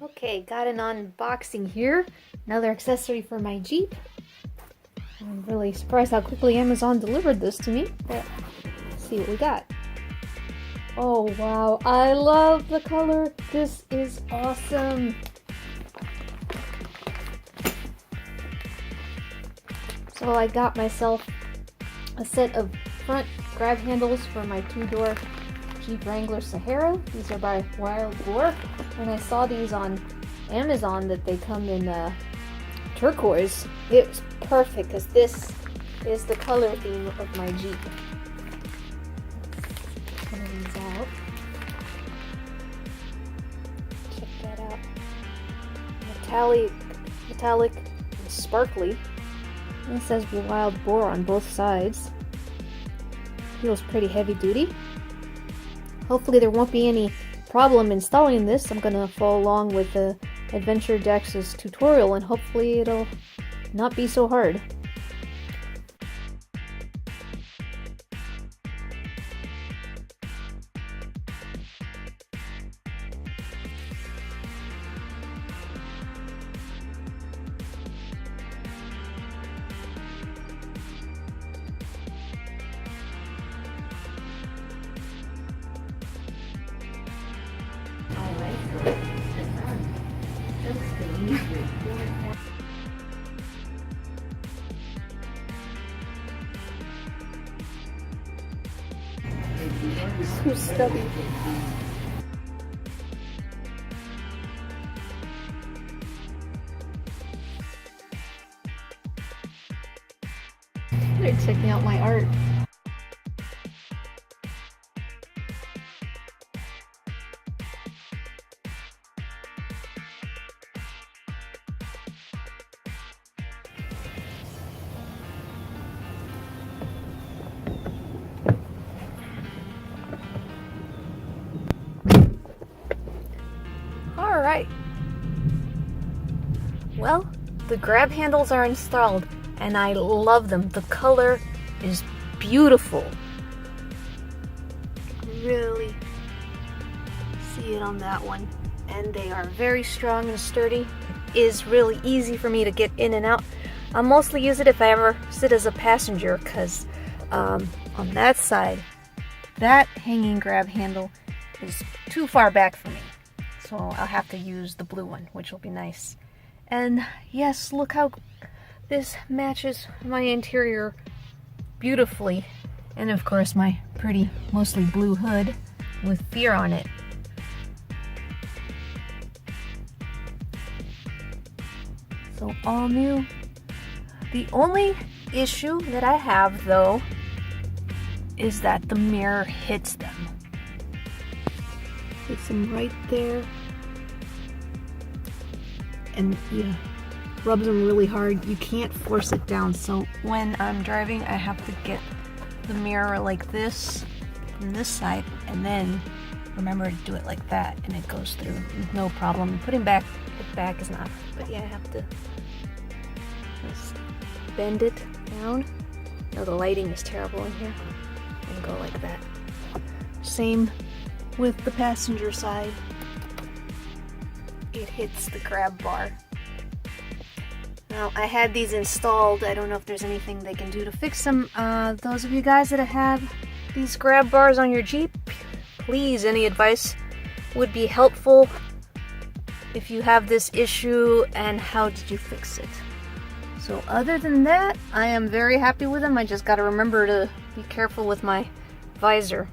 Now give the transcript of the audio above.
Okay, got an unboxing here. Another accessory for my Jeep. I'm really surprised how quickly Amazon delivered this to me, but let's see what we got. Oh wow, I love the color. This is awesome. So I got myself a set of front grab handles for my two-door Jeep Wrangler Sahara. These are by Wild Boar, and I saw these on Amazon that they come in turquoise. It's perfect because this is the color theme of my Jeep. Let's get one of these out. Check that out. Metallic, and sparkly. And it says Wild Boar on both sides. Feels pretty heavy duty. Hopefully there won't be any problem installing this. I'm gonna follow along with the Adventure Dex's tutorial and hopefully it'll not be so hard. So stubby. They're checking out my art. Alright. Well, the grab handles are installed and I love them. The color is beautiful. Really see it on that one. And they are very strong and sturdy. It is really easy for me to get in and out. I'll mostly use it if I ever sit as a passenger because on that side, that hanging grab handle is too far back for me. So I'll have to use the blue one, which will be nice. And yes, look how this matches my interior beautifully. And of course my pretty, mostly blue hood with fear on it. So all new. The only issue that I have though is that the mirror hits them. Hits them right there. And yeah, rubs them really hard. You can't force it down. So when I'm driving, I have to get the mirror like this from this side and then remember to do it like that and it goes through no problem. Putting it back is not, but yeah, I have to just bend it down. No, the lighting is terrible in here. And go like that. Same with the passenger side. It hits the grab bar. Now, I had these installed. I don't know if there's anything they can do to fix them. Those of you guys that have these grab bars on your Jeep, please, any advice would be helpful. If you have this issue, and how did you fix it? So other than that, I am very happy with them. I just got to remember to be careful with my visor.